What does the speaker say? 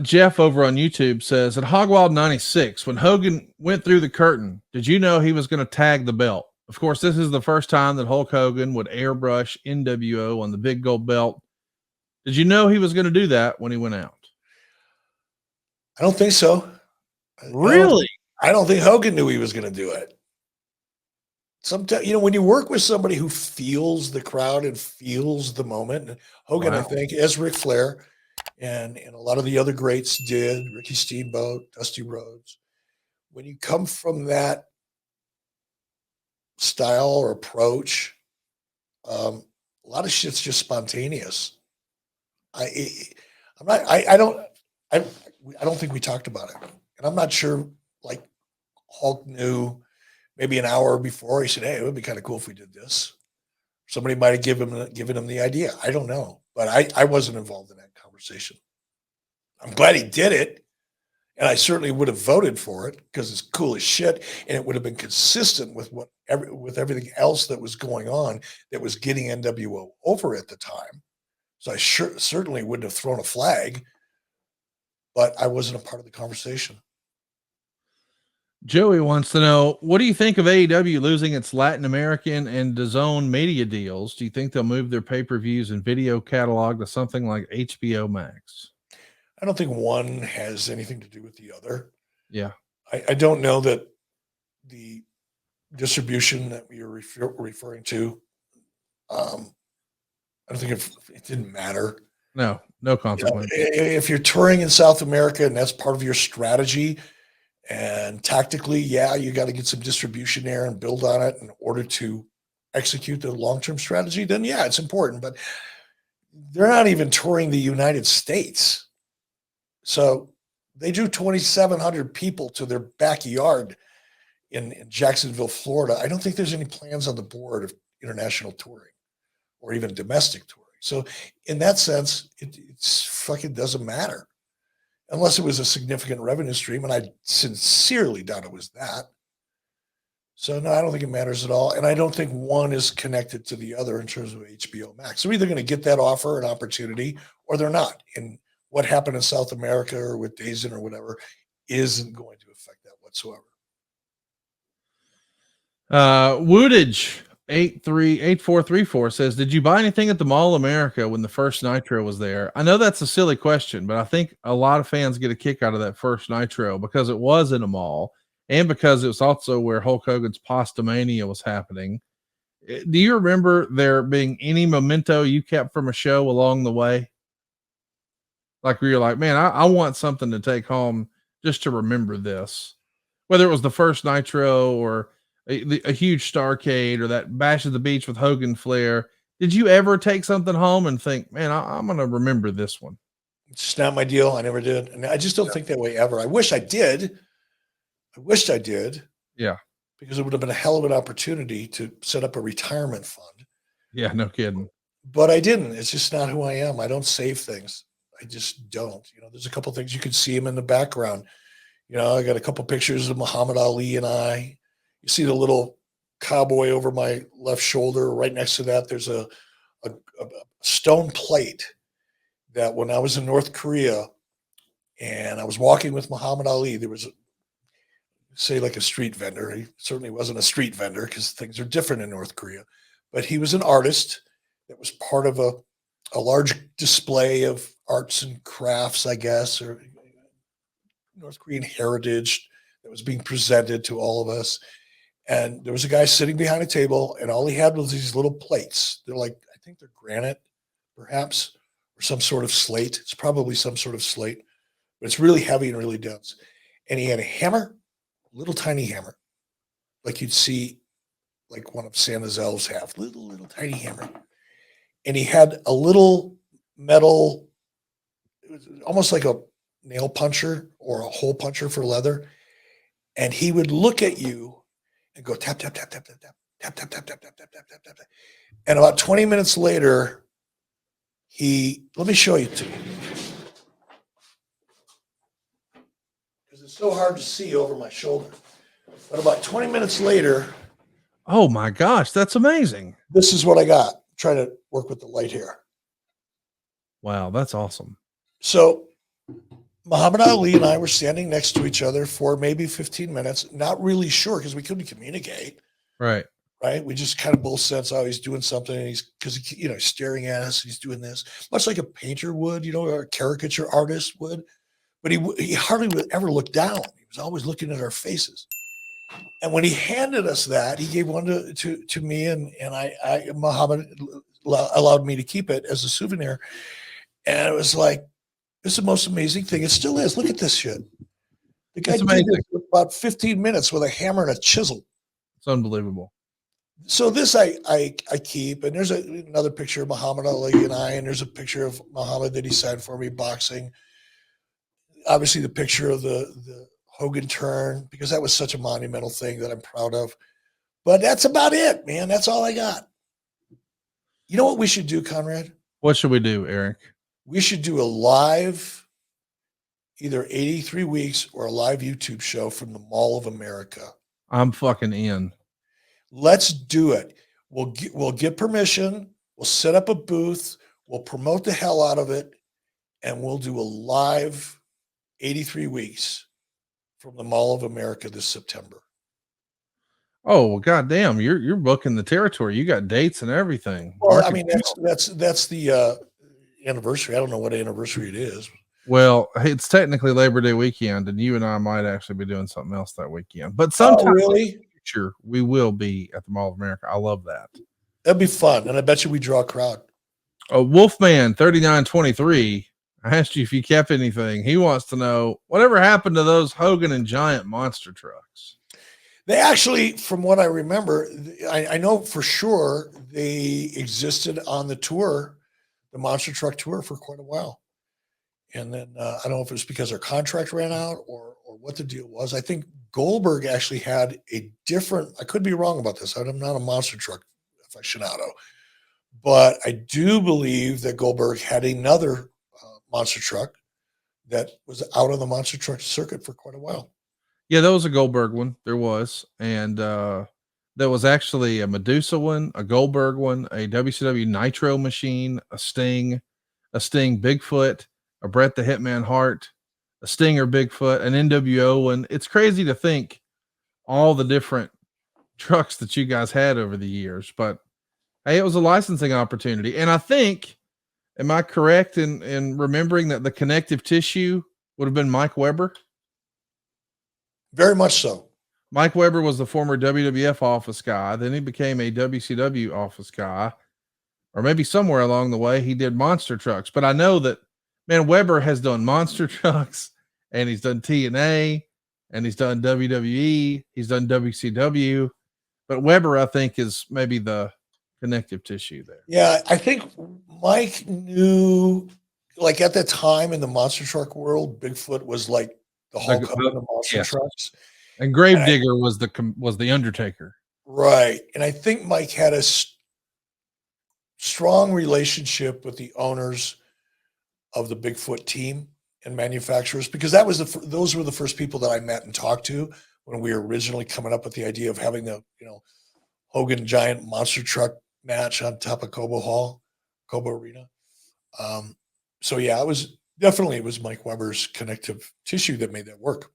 Jeff over on YouTube says, at Hogwild 96, when Hogan went through the curtain, did you know he was going to tag the belt? Of course, this is the first time that Hulk Hogan would airbrush NWO on the big gold belt. Did you know he was going to do that when he went out? I don't think so. Really? I don't think Hogan knew he was going to do it. Sometimes, when you work with somebody who feels the crowd and feels the moment, and Hogan, I think, as Ric Flair, and a lot of the other greats did, Ricky Steamboat, Dusty Rhodes, when you come from that style or approach, a lot of shit's just spontaneous. I don't think we talked about it, and I'm not sure. Like Hulk knew maybe an hour before. He said, "Hey, it would be kind of cool if we did this." Somebody might have given him the idea. I don't know, but I wasn't involved in that conversation. I'm glad he did it, and I certainly would have voted for it because it's cool as shit, and it would have been consistent with with everything else that was going on that was getting NWO over at the time. So I certainly wouldn't have thrown a flag, but I wasn't a part of the conversation. Joey wants to know, what do you think of AEW losing its Latin American and DAZN media deals? Do you think they'll move their pay-per-views and video catalog to something like HBO Max? I don't think one has anything to do with the other. Yeah. I don't know that the distribution that you're referring to, I don't think it didn't matter. No consequence. If you're touring in South America and that's part of your strategy, and tactically, yeah, you got to get some distribution there and build on it in order to execute the long-term strategy, then yeah, it's important. But they're not even touring the United States. So they drew 2,700 people to their backyard in Jacksonville, Florida. I don't think there's any plans on the board of international touring or even domestic touring. So in that sense, it's fucking doesn't matter. Unless it was a significant revenue stream, and I sincerely doubt it was that. So, no, I don't think it matters at all. And I don't think one is connected to the other in terms of HBO Max. They're either going to get that offer, an opportunity, or they're not. And what happened in South America or with DAZN or whatever isn't going to affect that whatsoever. Woodage 8434 says, did you buy anything at the Mall of America when the first Nitro was there? I know that's a silly question, but I think a lot of fans get a kick out of that first Nitro because it was in a mall and because it was also where Hulk Hogan's Pastamania was happening. Do you remember there being any memento you kept from a show along the way? Like where you're like, man, I want something to take home just to remember this, whether it was the first Nitro or a huge Starcade or that Bash at the Beach with Hogan Flair. Did you ever take something home and think, man, I'm going to remember this one? It's just not my deal. I never did. And I just don't think that way ever. I wish I did. Yeah. Because it would have been a hell of an opportunity to set up a retirement fund. Yeah, no kidding. But I didn't. It's just not who I am. I don't save things. I just don't. There's a couple things you can see him in the background. I got a couple pictures of Muhammad Ali and I. You see the little cowboy over my left shoulder. Right next to that, there's a stone plate that when I was in North Korea and I was walking with Muhammad Ali, there was like a street vendor. He certainly wasn't a street vendor because things are different in North Korea, but he was an artist that was part of a large display of arts and crafts, I guess, or North Korean heritage that was being presented to all of us. And there was a guy sitting behind a table, and all he had was these little plates. They're like, I think they're granite, perhaps, or some sort of slate. It's probably some sort of slate, but it's really heavy and really dense. And he had a hammer, a little tiny hammer, like you'd see like one of Santa's elves have, little tiny hammer. And he had a little metal, it was almost like a nail puncher or a hole puncher for leather. And he would look at you and go tap, tap, tap, tap, tap, tap, tap, tap, tap, tap, tap, tap, tap, tap, tap. And about 20 minutes later, let me show you to you. Because it's so hard to see over my shoulder. But about 20 minutes later. Oh my gosh, that's amazing. This is what I got. Try to work with the light here. Wow, that's awesome. So Muhammad Ali and I were standing next to each other for maybe 15 minutes, not really sure because we couldn't communicate. Right. Right. We just kind of both sense, oh, he's doing something. And because he's staring at us. He's doing this much like a painter would, or a caricature artist would. But he hardly would ever look down. He was always looking at our faces. And when he handed us that, he gave one to me, and Muhammad allowed me to keep it as a souvenir. And it was like, it's the most amazing thing. It still is. Look at this shit. The guy did this in about 15 minutes with a hammer and a chisel. It's unbelievable. So this I keep, and there's another picture of Muhammad Ali and I, and there's a picture of Muhammad that he signed for me boxing. Obviously, the picture of the Hogan turn, because that was such a monumental thing that I'm proud of. But that's about it, man. That's all I got. You know what we should do, Conrad? What should we do, Eric? We should do a live, either 83 weeks or a live YouTube show from the Mall of America. I'm fucking in. Let's do it. We'll get permission. We'll set up a booth. We'll promote the hell out of it, and we'll do a live 83 weeks from the Mall of America this September. Oh, well, goddamn! You're booking the territory. You got dates and everything. Well, I mean, that's the anniversary. I don't know what anniversary it is. Well, it's technically Labor Day weekend, and you and I might actually be doing something else that weekend. But sometime really? in the future, we will be at the Mall of America. I love that. That'd be fun, and I bet you we draw a crowd. Wolfman 3923. I asked you if you kept anything. He wants to know whatever happened to those Hogan and Giant monster trucks. They actually, from what I remember, I know for sure they existed on the tour, the monster truck tour, for quite a while. And then I don't know if it was because their contract ran out or what the deal was. I think Goldberg actually had a different, I could be wrong about this. I'm not a monster truck aficionado, but I do believe that Goldberg had another monster truck that was out on the monster truck circuit for quite a while. Yeah, that was a Goldberg one. There was. And there was actually a Medusa one, a Goldberg one, a WCW Nitro machine, a Sting Bigfoot, a Bret the Hitman Hart, a Stinger Bigfoot, an NWO one. It's crazy to think all the different trucks that you guys had over the years, but hey, it was a licensing opportunity. And I think, am I correct in remembering that the connective tissue would have been Mike Weber? Very much so. Mike Weber was the former WWF office guy. Then he became a WCW office guy, or maybe somewhere along the way he did monster trucks. But I know that, man, Weber has done monster trucks, and he's done TNA, and he's done WWE, he's done WCW. But Weber, I think, is maybe the connective tissue there. Yeah, I think Mike knew, like at the time in the monster truck world, Bigfoot was like the Hulk Hogan of monster trucks, and Gravedigger was the Undertaker, right? And I think Mike had a strong relationship with the owners of the Bigfoot team and manufacturers, because that was those were the first people that I met and talked to when we were originally coming up with the idea of having the Hogan Giant monster truck match on top of Cobo Arena. So yeah, it was Mike Weber's connective tissue that made that work.